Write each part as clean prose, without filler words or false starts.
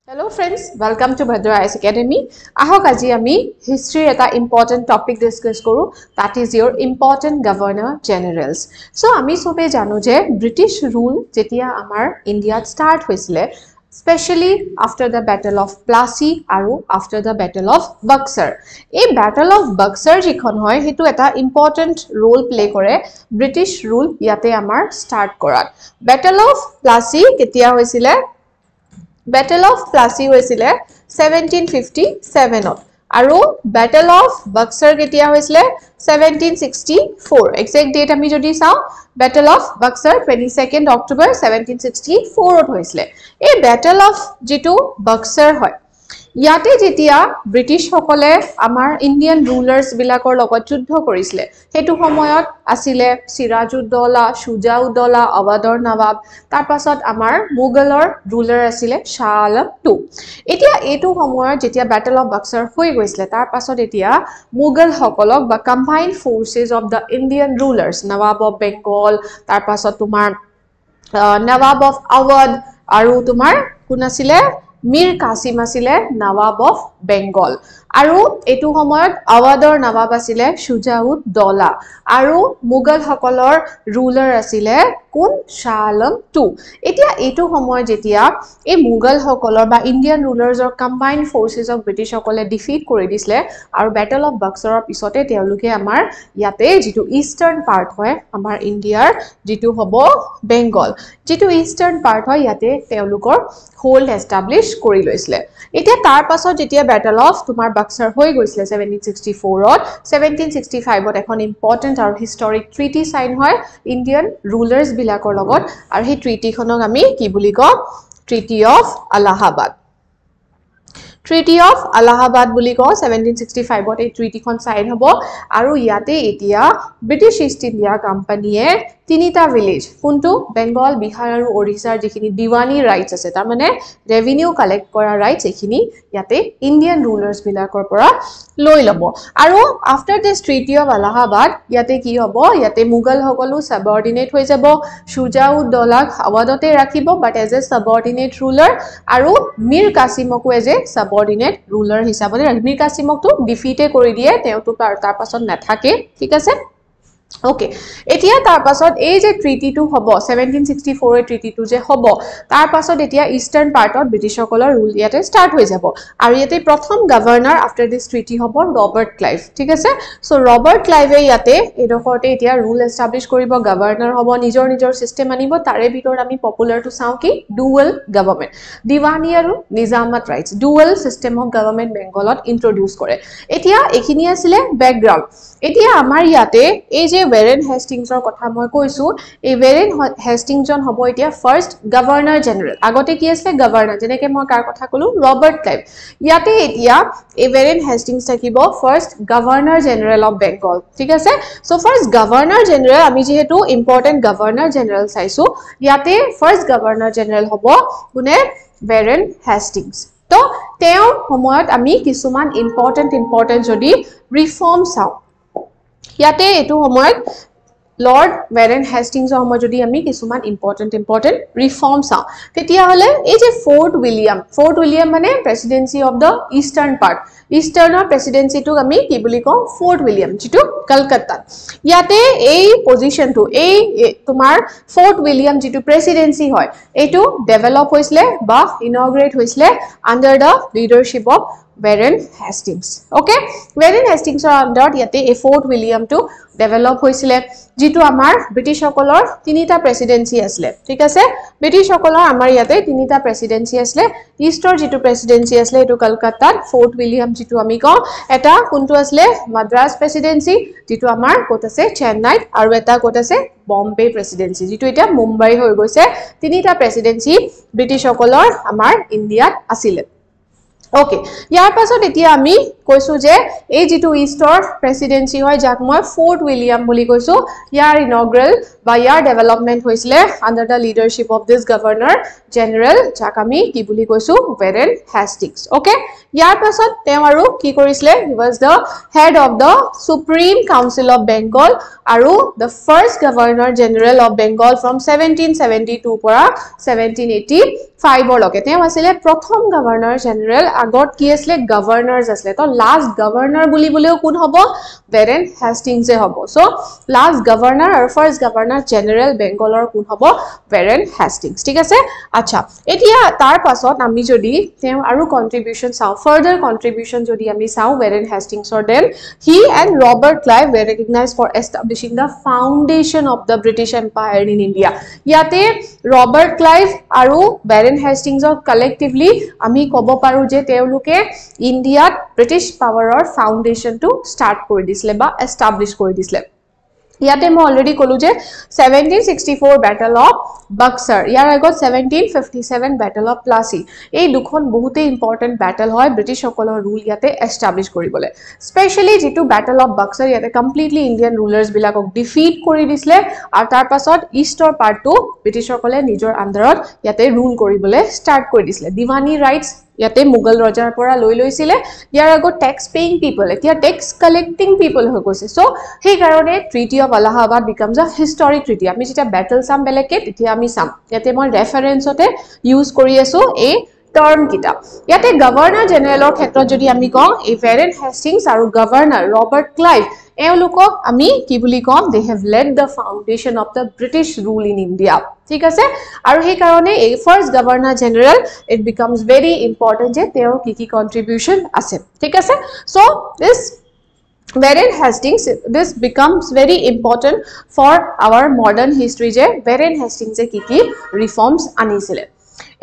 Hello friends, welcome to Bhadra IAS Academy. Ahok aji ami history eta important topic discuss koru, that is your important governor generals. So ami sobe janu je British rule jetia amar India start hoisile, especially after the battle of Plassey aru after the battle of Buxar. A battle of Buxar jikhon hoy hetu eta important role play kore British rule yate amar start korat. Battle of Plassey ketia hoisile? Battle of Plassey hoisile 1757 ot aru Battle of Buxar ketia hoisile 1764 exact date ami jodi sao Battle of Buxar 22nd October 1764 ot hoisile ei Battle of jitu Buxar hoy ইয়াতে যেতিয়া British সকলে আমাৰ Indian rulers বিলাকৰ লগত যুদ্ধ কৰিছিলে হেতু সময়ত আছিল সিৰাজউদ্দৌলা সুজাউদ্দৌলা আৱাদৰ নবাব তাৰ পাছত আমাৰ মুগলৰ রুলার আছিল শাহ আলম II এতিয়া এটো সময়ত যেতিয়া ব্যাটল অফ বাক্সাৰ হৈ গৈছিল তাৰ পাছত এতিয়া মুগল সকলক বা combined forces of the Indian rulers Nawab of Bengal তাৰ পাছত তোমাৰ নবাব অফ আৱাদ আৰু তোমাৰ কোন আছিল Mir Qasim asile Nawab of Bengal aru etu homoyot Awador Nawab asile Shujaud-Dola aru Mughal hokolor ruler asile kun Shah Alam II etia etu homoy jetia ei Mughal hokolor ba Indian rulers or combined forces of British hokole defeat kori disle aru Battle of Buxar pisote teoluke amar yate jitu eastern part hoy amar Indiar jitu hobo Bengal jitu eastern part hoy yate teolukor hold establish কৰি লৈছিলে এতিয়া তাৰ পাছত যেতিয়া battle of তোমাৰ বাক্সাৰ হৈ গৈছিলে 1764 ত 1765 ত এখন ইম্পৰ্টেন্ট আৰু হিষ্টৰিক ট্ৰিটি সাইন হয় ইন্ডিয়ান ৰুলাৰ্স বিলাকৰ লগত আৰু সেই ট্ৰিটিখনক আমি কি বুলি কওঁ treaty of Allahabad Treaty of Allahabad বুলি কও 1765 ত এই ট্ৰিটিখন সাইন হ'ব আৰু ইয়াতে এতিয়া ব্ৰিটিশ ইষ্ট ইন্ডিয়া কোম্পানীয়ে তিনিটা ভিলেজ কোনটো বেঙ্গল বিহাৰ আৰু ওড়িশাৰ যিখিনি দিৱানী ৰাইটস আছে তাৰ মানে ৰেভিনিউ কালেক্ট কৰা ৰাইটস এখিনি ইয়াতে ইন্ডিয়ান ৰুলাৰ্স বিলাকৰ পৰা লৈ লব আৰু after this treaty of Allahabad ইয়াতে কি হ'ব ইয়াতে মুগল সকলো সাবঅৰ্ডিনেট হৈ যাব সুজাউদ্দৌলাক আৱাদতে ৰাখিব বাট এজ এ সাবঅৰ্ডিনেট ৰুলাৰ আৰু মিৰ কাসিমকো এজ এ সাবঅৰ্ডিনেট ৰুলাৰ হিচাপে মিৰ কাসিমকটো ডিফিটে কৰি দিয়ে তেওঁটো তাৰ পাছত নাথাকে ঠিক আছে Okay, এতিয়া তাৰ পাছত এই যে ট্ৰিটি টু হ'ব 1764 এ ট্ৰিটি টু যে হ'ব তাৰ পাছত এতিয়া ইষ্টাৰ্ণ পাৰ্টত ব্ৰিটিছ সকলৰ ৰুল ইয়াতে ষ্টাৰ্ট হৈ যাব আৰু ইয়াতে প্ৰথম গভৰ্ণৰ আফটাৰ দিস ট্ৰিটি হ'ব ৰবাৰ্ট ক্লাইভ ঠিক আছে সো ৰবাৰ্ট ক্লাইভে ইয়াতে এডখৰতে এতিয়া ৰুল এষ্টাব্লিশ কৰিব গভৰ্ণৰ হ'ব নিজৰ নিজৰ সিস্টেম আনিব তাৰে ভিতৰত আমি পপুলাৰটো চাও কি ডুৱেল গভৰ্ণমেন্ট দিৱানী আৰু নিজামত rights dual system of government বেঙ্গলত introduce কৰে এতিয়া এখিনি আছিল ব্যাকগ্ৰাউণ্ড এতিয়া আমাৰ ইয়াতে এই যে Warren Hastingsৰ কথা মই কৈছো এই Warren Hastingsজন হ'ব এতিয়া ফাৰ্স্ট গভৰ্ণৰ জেনেৰেল আগতে কি আছিল গভৰ্ণৰ যেনেকৈ মই কাৰ কথা কলো ৰবাৰ্ট ক্লাইভ ইয়াতে এতিয়া এই Warren Hastings থাকিব first governor general of Bengal ঠিক আছে সো ফাৰ্স্ট গভৰ্ণৰ জেনেৰেল আমি যেহেতু ইম্পৰ্টেন্ট গভৰ্ণৰ জেনেৰেল চাইছো ইয়াতে ফাৰ্স্ট গভৰ্ণৰ জেনেৰেল হ'ব কোনে Warren Hastings তো তেওঁ সময়ত আমি কিছুমান ইম্পৰ্টেন্ট যদি ৰিফৰ্ম চাও ইয়াতে এটো সময়ত লৰ্ড Warren Hastings সময় যদি আমি কিছুমান ইম্পৰ্টেন্ট ৰিফৰ্ম চাও তেতিয়া হলে এই যে ফোৰ্ট উইলিয়াম মানে presidency of the eastern part ইষ্টাৰ্ণৰ প্ৰেসিডেন্সিটো আমি কি বুলি কও ফোৰ্ট উইলিয়াম যেটো কলকাতা ইয়াতে এই পজিশনটো এই তোমাৰ ফোৰ্ট উইলিয়াম যেটো প্ৰেসিডেন্সি হয় এটো ডেভেলপ হৈছিল বা ইনগ্ৰেট হৈছিল under da leadership of Warren Hastings okay Warren Hastings under yate a Fort William to develop hoisile jitu amar British hokolor tinita presidency asle thik ase British hokolor amar yate tinita presidency asle easter jitu presidency asle etu Kolkata Fort William jitu ami ko eta kuntu asle Madras presidency jitu amar kot ase Chennai aru eta kot ase Bombay presidency jitu eta Mumbai hoi goise tinita presidency British hokolor amar India asile okay यार पाছত এতিয়া আমি কৈছো যে এই যেটো ইষ্টৰ presidency হয় যাক মই ফোৰ্ট উইলিয়াম বুলি কৈছো ইয়াৰ ইনগ্ৰেল বা ইয়াৰ ডেভেলপমেন্ট হৈছিলে under da leadership of this governor general যাক আমি কি বুলি কৈছো ওয়াৰেন হেষ্টিংছ ওকে ইয়াৰ পাছত তেওঁ আৰু কি কৰিছিলে he was the head of the supreme council of Bengal আৰু the first governor general of Bengal from 1772 পৰা 1785 লকে তেওঁ আছিল প্ৰথম গভৰ্ণৰ জেনাৰেল আগত কি আছিল গভৰ্ণৰস আছিল তো লাষ্ট গভৰ্ণৰ বুলি বলেও কোন হ'ব ওয়াৰেন হেষ্টিংছ হ'ব সো লাষ্ট গভৰ্ণৰ আৰু ফাৰ্স্ট গভৰ্ণৰ জেনাৰেল বেংগলৰ কোন হ'ব ওয়াৰেন হেষ্টিংছ ঠিক আছে আচ্ছা এতিয়া তাৰ পাছত আমি যদি তেওঁ আৰু কন্ট্ৰিবিউশন চাও ফাৰ্দাৰ কন্ট্ৰিবিউশন যদি আমি চাও ওয়াৰেন হেষ্টিংছৰ then he and Robert Clive were recognized for establishing the foundation of the British Empire in India ইয়াতে ৰবাৰ্ট ক্লাইভ আৰু ওয়াৰেন হেষ্টিংছক কলেক্টিভলি আমি ক'ব পাৰো যে তেওঁলোকে ইন্ডিয়াত ব্ৰিটিছ পাৱাৰৰ ফাউন্ডেশনটো স্টাৰ্ট কৰি দিছিলে বা এস্টাবলিশ কৰি দিছিলে ইয়াতে মই অলৰেডি কলো যে 1764 ব্যাটল অফ বক্সাৰ ইয়াৰ আগত 1757 ব্যাটল অফ প্লাসি এই দুখন বহুতে ইম্পৰ্টেন্ট ব্যাটল হয় ব্ৰিটিছ সকলৰ ৰুল ইয়াতে এস্টাবলিশ কৰিবলে স্পেশালি যেটো ব্যাটল অফ বক্সাৰ ইয়াতে কমপ্লিটলি ইন্ডিয়ান ৰুলাৰ্স বিলাকক ডিফিট কৰি দিছিলে আৰু তাৰ পাছত ইষ্টৰ পাৰ্টটো ব্ৰিটিছ সকলে নিজৰ আন্ডাৰত ইয়াতে ৰুল কৰিবলে স্টাৰ্ট কৰি দিছিলে দিৱানী ৰাইটস ইয়াতে মুগল ৰজাৰ পৰা লৈ লৈছিলে ইয়াৰ আগত ট্যাক্স পেইং পিপল এতিয়া ট্যাক্স কালেক্টিং পিপল হৈ গৈছে সো সেই কাৰণে ট্ৰিটি অফ আলাহাবাদ বিকামছ আ হিষ্টৰিক ট্ৰিটি আমি যেটা ব্যাটল সাম বেলেকে তেতিয়া আমি সাম ইয়াতে মই ৰেফাৰেন্সতে ইউজ কৰি আছো এই টাৰ্ম কিটা ইয়াতে গভৰ্ণৰ জেনাৰেলৰ ক্ষেত্ৰত যদি আমি কওঁ এই ওয়াৰেন হেষ্টিংছ আৰু গভৰ্ণৰ ৰবাৰ্ট ক্লাইভ এওঁলোকক আমি কি বুলি কম they have led the foundation of the British rule in India ঠিক আছে আৰু সেই কাৰণে এই first governor general it becomes very important যে তেওঁৰ কি কন্ট্ৰিবিউশন আছে ঠিক আছে so this Warren Hastings this becomes very important for our modern history যে Warren Hastings কি reforms আনিছিলে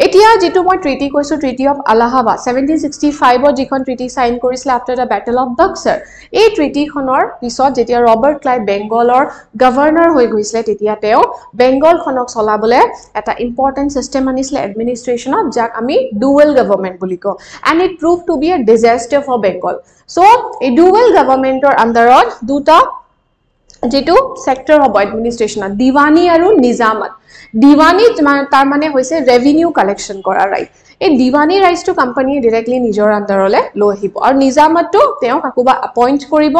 এতিয়া যেটো মই ট্ৰিটি কৈছো ট্ৰিটি অফ আলাহাবাদ 1765 ৰ যিখন ট্ৰিটি সাইন কৰিছিল after the battle of Buxar এই ট্ৰিটি খনৰ পিছত যেতিয়া ৰবাৰ্ট ক্লাইভ বেংগলৰ গভৰ্ণৰ হৈ গৈছিল তেতিয়া তেওঁ বেংগল খনক চলাবলে এটা ইম্পৰ্টেন্ট সিস্টেম আনিছিল এডমিনিষ্ট্ৰেচন অফ যাক আমি ডুৱেল গভৰ্ণমেন্ট বুলি কওঁ and it prove to be a disaster for Bengal so এই ডুৱেল গভৰ্ণমেন্টৰ আন্ডাৰত দুটা যেটো সেক্টৰ হ'ব এডমিনিষ্ট্ৰেচন দিৱানী আৰু নিজামত দিৱানী তাৰ মানে হৈছে ৰেভিনিউ কালেকশন কৰা ৰাইট এই Deewani rights two company directly নিজৰ আন্ডাৰলে লৈ আহিব আৰু নিজামতটো তেওঁ কাকুবা আপয়েন্ট কৰিব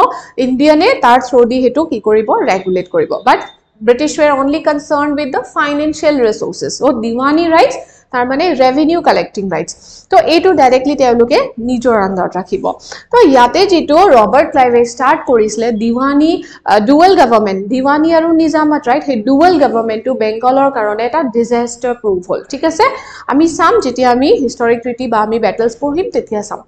ইণ্ডিয়ানে তাৰ থ্ৰু দি হেতু কি কৰিব ৰেগুলেট কৰিব বাট British were only concerned with the financial resources so Deewani rights তাৰ মানে ৰেভিনিউ কালেক্টিং ৰাইটস তো এইটো ডাইৰেক্টলি তেওঁলোকে নিজৰ আন্ডাৰত ৰাখিব তো ইয়াতে যেটো ৰবাৰ্ট ক্লাইভে স্টাৰ্ট কৰিছিলে দিৱানী ডুৱেল গভৰ্ণমেন্ট দিৱানী আৰু নিজামত ৰাইট হে ডুৱেল গভৰ্ণমেন্টটো বেংগলৰ কাৰণে এটা ডিজাস্টাৰ প্ৰুফ হ'ল ঠিক আছে আমি সাম যেতিয়া আমি হিষ্টৰিক ট্ৰিটি বা আমি ব্যাটলছ পঢ়িম তেতিয়া সাম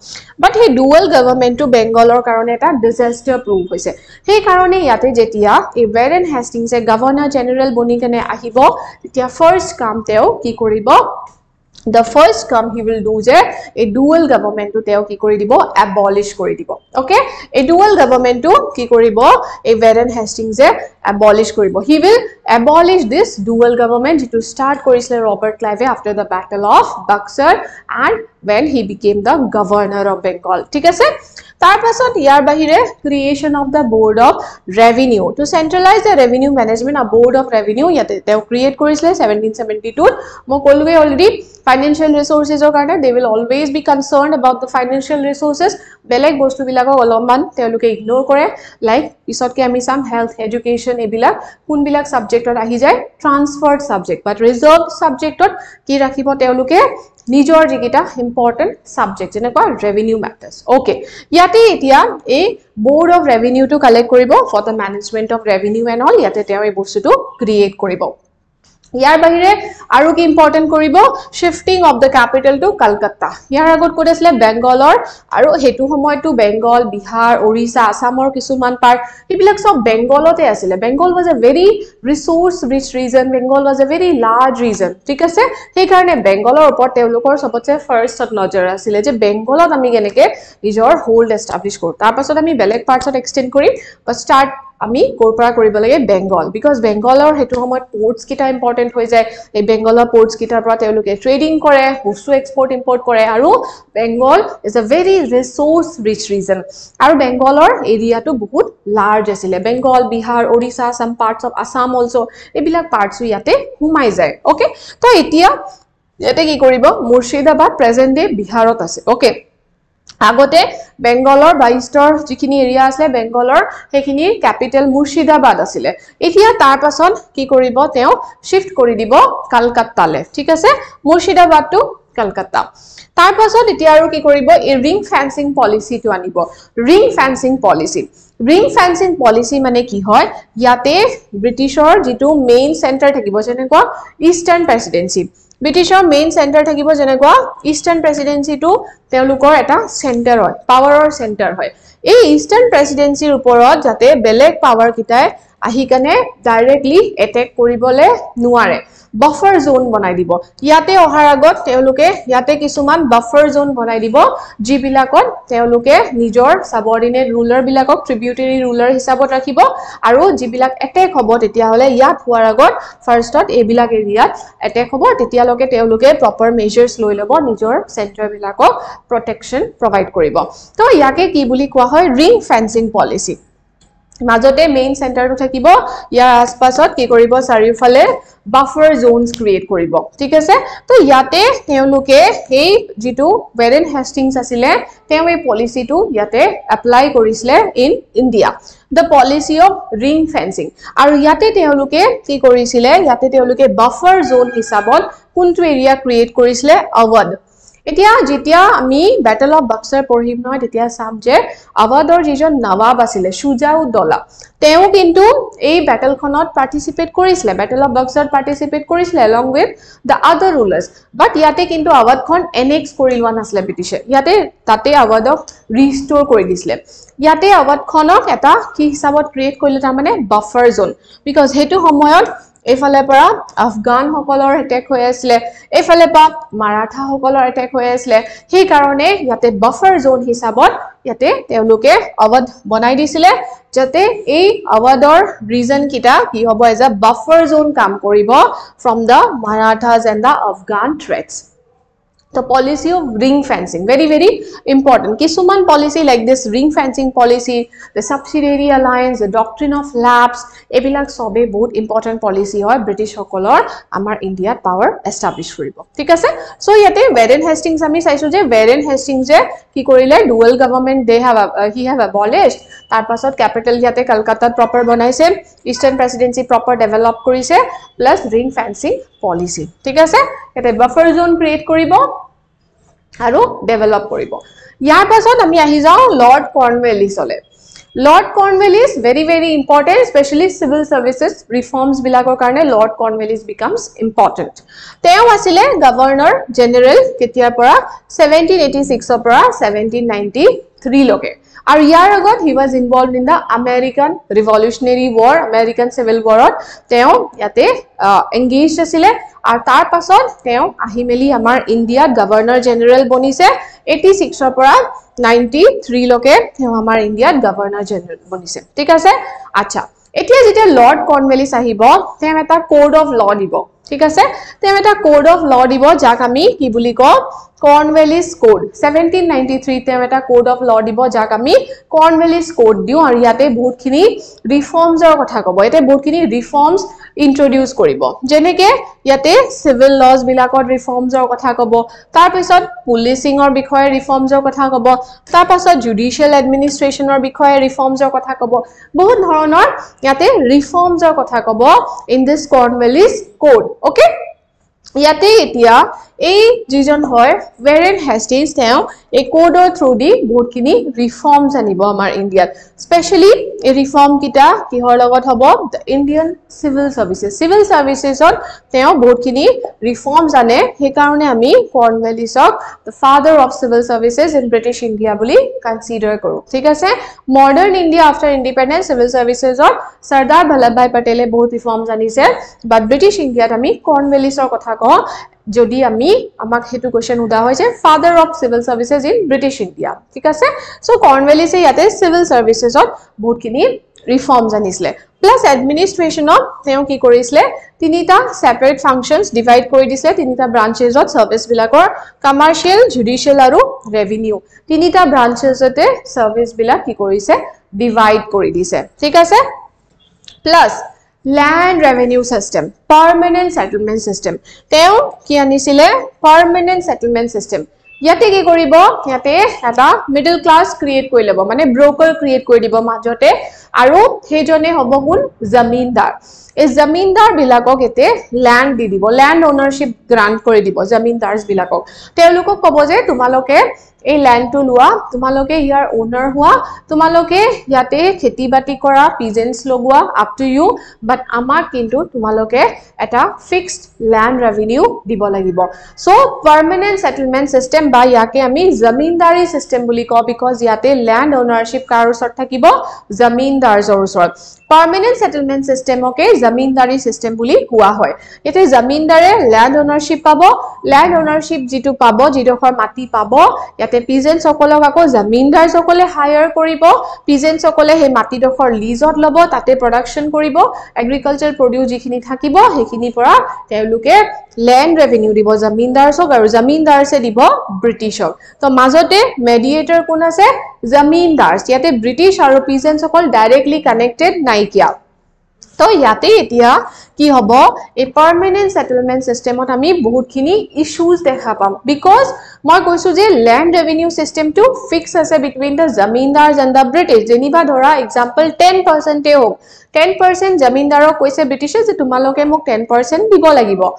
বাট হে ডুৱেল গভৰ্ণমেন্টটো বেংগলৰ কাৰণে এটা ডিজাস্টাৰ প্ৰুফ হৈছে সেই কাৰণে ইয়াতে যেতিয়া এই ওয়াৰেন হেষ্টিংছে গভৰ্ণৰ জেনাৰেল বনি কেনে আহিব তেতিয়া ফাৰ্স্ট কাম তেওঁ কি কৰিব The first come he will do je a dual government to teo ki kori dibo abolish kori dibo okay a dual government to ki koribo a Warren Hastings je abolish koribo he will abolish this dual government to start korisle Robert Clive after the battle of Buxar and when he became the governor of Bengal ঠিক আছে তাৰ পাছত ইয়াৰ বাহিৰে creation of the board of revenue to centralize the revenue management a board of revenue ইয়াতে তেও create কৰিছিলে 1772 মই কলুৱে already financial resources or কাৰণে they will always be concerned about the financial resources বেলেগ বস্তু বিলাকক অলপমান তেওঁলোকে ইগনোৰ কৰে লাইক পিছতকে আমি সাম হেলথ এডুকেশন এবিলাক কোন বিলাক সাবজেক্টত আহি যায় ট্ৰান্সফাৰ্ড সাবজেক্ট বাট ৰিজাৰ্ভ সাবজেক্টত কি ৰাখিব তেওঁলোকে নিজৰ যিকিটা ইম্পৰ্টেন্ট সাবজেক্ট যেনেকুৱা ৰেভিনিউ ম্যাটাৰ্স ওকে ইয়াতে এতিয়া এই board of revenue to collect কৰিব for the management of revenue and all ইয়াতে তেওঁ এই বস্তুটো ক্ৰিয়েট কৰিব ইয়াৰ বাহিৰে আৰু কি ইম্পৰ্টেন্ট কৰিব shifting of the capital to Kolkata ইয়াৰ আগত কৰিছিলে বেংগলৰ আৰু হেতু সময়টো বেংগল বিহাৰ ওড়িশা আসামৰ কিছুমান পাৰ্ট হিবিলাক সব বেংগলতে আছিল Bengal was a very resource rich region bengal was a very large region ঠিক আছে সেই কাৰণে বেংগলৰ ওপৰত তেওঁলোকৰ সবতছে ফাৰ্স্টত নজৰ আছিল যে বেংগলত আমি কেনেকে নিজৰ হোল্ড এস্টাবলিশ কৰো তাৰ পাছত আমি বেলেগ পাৰ্টছত এক্সটেন্ড কৰিম but start আমি কোৰপৰা কৰিব লাগে বেংগল বিকজ বেংগলৰ হেতু সময়ত পোৰ্টছ কিটা ইম্পৰ্টেন্ট হৈ যায় এই বেংগলৰ পোৰ্টছ কিটাৰ পৰা তেওঁলোকে ট্ৰেডিং কৰে বস্তু এক্সপোৰ্ট ইম্পোৰ্ট কৰে আৰু Bengal is a very resource rich region আৰু বেংগলৰ এৰিয়াটো বহুত লাৰ্জ আছিল Bengal Bihar Odisha some parts of Assam also এবিলাক পাৰ্টসও ইয়াতে হুমাই যায় ওকে তো এতিয়া ইয়াতে কি কৰিব মুৰ্শিদাবাদ প্ৰেজেন্ট ডে বিহাৰত আছে ওকে আগতে বেংগলৰ 22ৰ যিখিনি এৰিয়া আছে বেংগলৰ সেইখিনি ক্যাপিটেল মুৰ্শিদাবাদ আছিল এতিয়া তাৰ পাছত কি কৰিব তেওঁ শিফট কৰি দিব কলকাতালে ঠিক আছে মুৰ্শিদাবাদ টু কলকাতা তাৰ পাছত এতিয়া আৰু কি কৰিব এই ৰিং ফেন্সিং পলিসিটো আনিব ৰিং ফেন্সিং পলিসি মানে কি হয় ইয়াতে ব্ৰিটিছৰ যেটো মেইন সেন্টাৰ থাকিব যেনেকুৱা ইষ্টাৰ্ণ প্ৰেসিডেন্সি ব্ৰিটিছৰ মেইন সেন্টাৰ থাকিব যেনেকুৱা ইষ্টাৰ্ণ প্ৰেসিডেন্সিটো তেওঁলোকৰ এটা সেন্টাৰ হয় পাৱাৰৰ সেন্টাৰ হয় এই ইষ্টাৰ্ণ প্ৰেসিডেন্সিৰ ওপৰত যাতে বেলেগ পাৱাৰ কিটাই আহি কানে ডাইৰেক্টলি এটেক কৰিবলে নোৱাৰে buffer zone বনাই দিব ইয়াতে অহাৰ আগত তেওঁলোকে ইয়াতে কিছুমান buffer zone বনাই দিব জিবিলাকত তেওঁলোকে নিজৰ সাবঅৰ্ডিনেট ৰুলাৰ বিলাকক ট্ৰিবিউটাৰি ৰুলাৰ হিচাপত ৰাখিব আৰু জিবিলাক এটেক হ'ব তেতিয়া হলে ইয়াত হোৱাৰ আগত ফাৰ্ষ্টত এবিলাক এৰিয়াত এটেক হ'ব তেতিয়া লকে তেওঁলোকে প্ৰপাৰ মেজাৰ্স লৈ লব নিজৰ সেন্টাৰ বিলাকক প্ৰটেকচন প্ৰভাইড কৰিব তো ইয়াকে কি বুলি কোৱা হয় ৰিং ফেন্সিং পলিসি মাজতে মেইন সেন্টাৰটো থাকিব ইয়াৰ আশপাশত কি কৰিব চাৰিওফালে buffer zones create কৰিব ঠিক আছে তো ইয়াতে তেওঁলোকে এই যেটো ওয়াৰেন হেষ্টিংছ আছিল তেওঁ এই পলিসিটো ইয়াতে এপ্লাই কৰিছিলে in India the policy of ring fencing আৰু ইয়াতে তেওঁলোকে কি কৰিছিলে ইয়াতে তেওঁলোকে buffer zone হিচাপত কোনটো এৰিয়া ক্ৰিয়েট কৰিছিলে অৱধ এতিয়া যেতিয়া আমি ব্যাটল অফ বক্সাৰ পঢ়িম নহয় তেতিয়া সাম যে অৱধৰ যিজন নৱাব আছিল সুজাউদ্দৌলা তেওঁ কিন্তু এই ব্যাটলখনত পাৰ্টিসিপেট কৰিছিলে ব্যাটল অফ বক্সাৰ পাৰ্টিসিপেট কৰিছিলে along with the other rulers but ইয়াতে কিন্তু অৱধখন এনেক্স কৰি লোৱা নাছিল ব্ৰিটিছে ইয়াতে তাতে অৱধক ৰিস্টোৰ কৰি দিছিলে ইয়াতে অৱধখনক এটা কি হিচাপত ক্ৰিয়েট কৰিলে তাৰ মানে বাফাৰ জোন বিকজ হেতু সময়ত এফালে পৰা আফগান সকলৰ এটেক হৈ আছিল এফালে পৰা মাৰাঠা সকলৰ এটেক হৈ আছিল সেই কাৰণে ইয়াতে বাফাৰ জোন হিচাপত ইয়াতে তেওঁলোকে অৱধ বনাই দিছিলে যাতে এই অৱধৰ ৰিজন কিটা কি হ'ব এজ আ বাফাৰ জোন কাম কৰিব from the Marathas and the Afghan threats the policy of ring fencing very important kisuman policy like this ring fencing policy the subsidiary alliance the doctrine of lapse ebilak sobe bahut important policy hoy british hokolor amar india power establish koribo thik ase so yate warren hastings ami saisu je warren hastings je ki korile dual government they have he have abolished tar pasot capital yate kolkata proper banaise eastern presidency proper develop korise plus ring fencing policy thik ase yate buffer zone create koribo আৰু develop কৰিব ইয়াৰ পাছত আমি আহি যাও lord কৰ্নৱালিস হলে lord কৰ্নৱালিস very important especially civil services reforms বিলাকৰ কাৰণে lord কৰ্নৱালিস becomes important তেওঁ আছিল গভৰ্ণৰ জেনেৰেল কেতিয়াৰ পৰা 1786 ৰ পৰা 1793 লকে আৰু ইয়াৰ আগত he was involved in the American Revolutionary War American Civil War তেওঁ ইয়াতে engaged আছিল আৰু তাৰ পাছত তেওঁ আহিমেলি আমাৰ ইন্ডিয়াত গভৰ্ণৰ জেনেৰেল বনিছে 86 ৰ পৰা 93 লকে তেওঁ আমাৰ ইন্ডিয়াত গভৰ্ণৰ জেনেৰেল বনিছে ঠিক আছে আচ্ছা এতিয়া যেতিয়া লৰ্ড কৰ্নৱালিস আহিব তেওঁ এটা কোড অফ ল দিব ঠিক আছে তেওঁ এটা কোড অফ ল দিব যাক আমি কি বুলি কও কৰ্নৱালিস কোড 1793 তেওঁ এটা কোড অফ ল দিব যাক আমি কৰ্নৱালিস কোড দিও আৰু ইয়াতে বহুতখিনি ৰিফৰ্মছৰ কথা কব এতে বহুতখিনি ৰিফৰ্মছ ইন্ট্ৰোডিউস কৰিব যেনেকে ইয়াতে সিভিল লজ বিলাকত ৰিফৰ্মছৰ কথা কব তাৰ পিছত পুলিচিংৰ বিষয়ে ৰিফৰ্মছৰ কথা কব তাৰ পাছত জুডিশিয়াল এডমিনিষ্ট্ৰেচনৰ বিষয়ে ৰিফৰ্মছৰ কথা কব বহুত ধৰণৰ ইয়াতে ৰিফৰ্মছৰ কথা কব ইন দিস কৰ্নৱালিস কোড ওকে ইয়াতে এতিয়া এই যিজন হয় ওয়াৰেন হেষ্টিংছ তেওঁ এই কোডৰ থ্ৰু দি বহুতখিনি ৰিফৰ্মছ আনিব আমাৰ ইন্ডিয়াত স্পেশালি এই ৰিফৰ্ম কিটা কিহৰ লগত হ'ব ইন্ডিয়ান সিভিল সাৰ্ভিসেছত তেওঁ বহুতখিনি ৰিফৰ্মছ আনে সেই কাৰণে আমি কৰ্নৱালিসক the father of civil services in British India বুলি কনসিডাৰ কৰো ঠিক আছে modern India after independence civil সাৰ্ভিসেছত সৰদাৰ বল্লভভাই পটেলে বহুত ৰিফৰ্মছ আনিছে বাট ব্ৰিটিছ ইন্ডিয়াত আমি কৰ্নৱালিসৰ কথা কওঁ যদি আমি আমাক হেতু কোশ্চেন উদা হৈছে father of civil services in British India ঠিক আছে সো কৰ্নৱালিসে ইয়াতে সিভিল সাৰ্ভিসেছত বহুতখিনি ৰিফৰ্মছ আনিছিলে প্লাছ এডমিনিষ্ট্ৰেশ্যনত তেওঁ কি কৰিছিলে তিনিটা সেপাৰেট ফাংচনছ ডিভাইড কৰি দিছে তিনিটা ব্ৰাঞ্চেছত সাৰ্ভিস বিলাকৰ কমাৰ্শিয়াল জুডিশিয়াল আৰু ৰেভিনিউ তিনিটা ব্ৰাঞ্চেছতে সাৰ্ভিস বিলাক কি কৰিছে ডিভাইড কৰি দিছে ঠিক আছে plus land revenue system permanent settlement system teo ki anisile permanent settlement system yate ki koribo yate eta middle class create koi lebo mane broker create koi dibo majote aru hejone hobo gun zamindar এই জমিনদার বিলাকক এতে land দি দিব land ownership grant কৰি দিব জমিনদাৰস বিলাকক তেওলোকক কব যে তোমালোকে এই ল্যান্ড টু লোৱা তোমালোকে ইয়াৰ ওনাৰ হোৱা তোমালোকে ইয়াতে খেতি বাতি কৰা পিজেন্স লগোৱা আপ টু ইউ বাট আমাক কিন্তু তোমালোকে এটা ফিক্সড ল্যান্ড ৰেভিনিউ দিব লাগিব সো পাৰ্মানেন্ট সেটেলমেন্ট সিস্টেম বা ইয়াকে আমি জমিনদাৰী সিস্টেম বুলি কও বিকজ ইয়াতে ল্যান্ড ওনাৰশিপ কাৰ ওচৰত থাকিব জমিনদাৰছৰ ওচৰত permanent settlement system okay zamindari system buli kowa hoy ete zamindare land ownership pabo land ownership jitu pabo jidokhor mati pabo yate peasants okolok ako zamindar sokole hire koribo peasants okole he mati dokhor lease ot lobo tate production koribo agricultural produce jikhini thakibo hekhini pora teuluke land revenue dibo zamindar sok aru zamindar se dibo british ok to majote mediator kun ase zamindars yate british aru peasants okol directly connected naikia to yate etia ki hobo a permanent settlement system ot ami bahut khini issues dekha pam because moi koisu je land revenue system to fix ase between the zamindars and the british jeniba dhora example 10% e hok 10% zamindaro koise british je tumaloke mok 10% dibo lagibo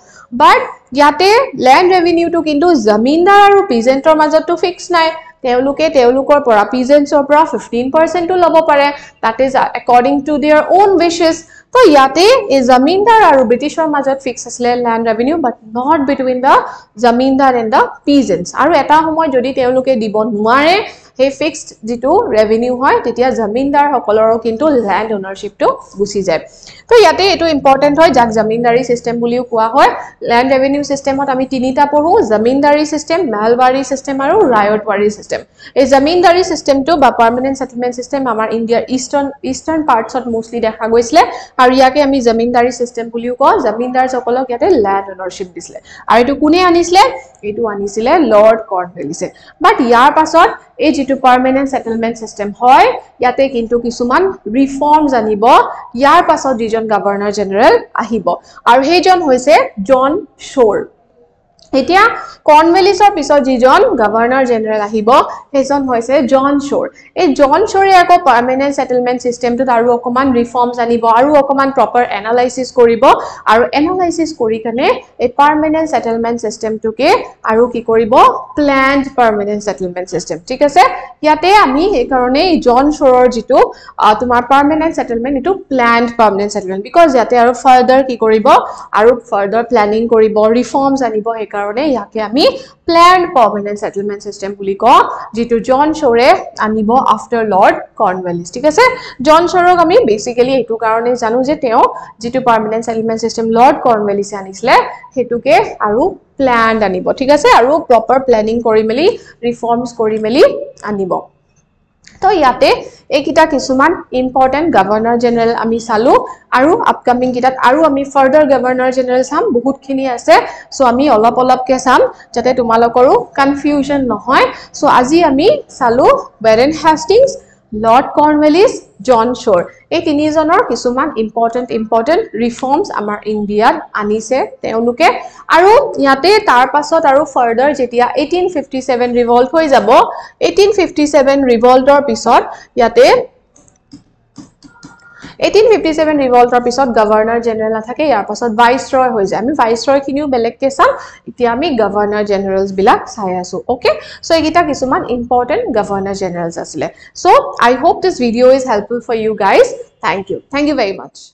but yate land revenue to kintu zamindar aru peasantor majot to fix nai তেওলোকে তেওলোকৰ পৰা peasantsৰ পৰা 15% to লব পাৰে that is according to their own wishes তো ইয়াতে এই জমিনদাৰ আৰু ব্ৰিটিছৰ মাজত ফিক্স আছিল land revenue but not between the zamindar and the peasants আৰু এটা সময় যদি তেওঁলোকে দিব নোৱাৰে হে ফিক্সড যেটো ৰেভিনিউ হয় তেতিয়া জমিনদাৰ সকলৰো কিন্তু ল্যান্ড ওনাৰশিপ টু গুছি যায় তো ইয়াতে এটো ইম্পৰ্টেন্ট হয় যাক জমিনদাৰী সিস্টেম বুলিও কোৱা হয় ল্যান্ড ৰেভিনিউ সিস্টেমত আমি তিনিটা পঢ়ো জমিনদাৰী সিস্টেম মালবাৰী সিস্টেম আৰু ৰায়তৱাৰী সিস্টেম এই জমিনদাৰী সিস্টেমটো বা পাৰ্মানেন্ট সেটেলমেন্ট সিস্টেম আমাৰ ইন্ডিয়াৰ ইষ্টাৰ্ণ পাৰ্টছত মোস্টলি দেখা গৈছিল আৰু ইয়াকে আমি জমিনদাৰী সিস্টেম বুলিও কওঁ জমিনদাৰ সকলক ইয়াতে ল্যান্ড ওনাৰশিপ দিছিল আৰু এটো কোনে আনিছিল এটো আনিছিল লৰ্ড কৰ্নৱালিছে বাট ইয়াৰ পাছত এই যেটো পাৰ্মানেন্ট সেটেলমেন্ট সিস্টেম হয় ইয়াতে কিন্তু কিছুমান ৰিফৰ্মছ আনিব ইয়াৰ পাছত যিজন গভৰ্ণৰ জেনেৰেল আহিব আৰু হেজন হৈছে জন শোৰ এতিয়া কৰ্নৱালিছৰ পিছত যিজন গভৰ্ণৰ জেনেৰেল আহিব হেজন হৈছে জন শোৰ এই জন শোৰে আকৌ পাৰ্মানেন্ট সেটেলমেন্ট সিস্টেমটো আৰু অকমান ৰিফৰ্মছ আনিব আৰু অকমান প্ৰপাৰ এনালাইসিস কৰিব আৰু এনালাইসিস কৰি কানে এই পাৰ্মানেন্ট সেটেলমেন্ট সিস্টেমটোকে আৰু কি কৰিব প্ল্যান্ড পাৰ্মানেন্ট সেটেলমেন্ট সিস্টেম ঠিক আছে ইয়াতে আমি এই কাৰণে জন শোৰৰ যেটো তোমাৰ পাৰ্মানেন্ট সেটেলমেন্ট এটো প্ল্যান্ড পাৰ্মানেন্ট সেটেলমেন্ট বিকজ ইয়াতে আৰু ফাৰ্দাৰ কি কৰিব আৰু ফাৰ্দাৰ প্ল্যানিং কৰিব ৰিফৰ্মছ আনিব এই কাৰণে ইয়াকে আমি planned permanent settlement system বুলি কওঁ যেটো জন শোৰে আনিব after lord cornwallis ঠিক আছে জন শোৰক আমি বেসিক্যালি এটো কাৰণে জানো যে তেওঁ যেটো permanent settlement system lord cornwallis আনিছিলে হেতুকে আৰু planned আনিব ঠিক আছে আৰু proper planning কৰি মেলি reforms কৰি মেলি আনিব তো ইয়াতে এইকিটা কিছুমান ইম্পৰ্টেন্ট গভৰ্ণৰ জেনেৰেল আমি চালো আৰু আপকামিং কিটাত আৰু আমি ফাৰ্দাৰ গভৰ্ণৰ জেনেৰেল চাম বহুত খিনি আছে সো আমি অলপ অলপকে চাম যাতে তোমালোকৰো কনফিউজন নহয় সো আজি আমি চালো বেৰেন হেষ্টিংছ লৰ্ড কৰ্নৱালিছ জন শোৰ এই তিনিজনৰ কিছুমান ইম্পৰ্টেন্ট ৰিফৰ্মছ আমাৰ ইণ্ডিয়াত আনিছে তেওঁলোকে আৰু ইয়াতে তাৰ পাছত আৰু ফাৰ্দাৰ যেতিয়া 1857 ৰিভল্ট হৈ যাব 1857 ৰিভল্টৰ পিছত ইয়াতে 1857 ৰিভল্টৰ পিছত গভৰ্ণৰ জেনেৰেল নাথাকে ইয়াৰ পাছত ভাইসৰয় হৈ যায় আমি ভাইসৰয় খিনিও বেলেগকে চাম এতিয়া আমি গভৰ্ণৰ জেনেৰেলছ বিলাক চাই আছো ওকে সো এইটা কিছুমান ইম্পৰ্টেন্ট গভৰ্ণৰ জেনেৰেলছ আছিল so I hope this video is helpful for you guys thank you very much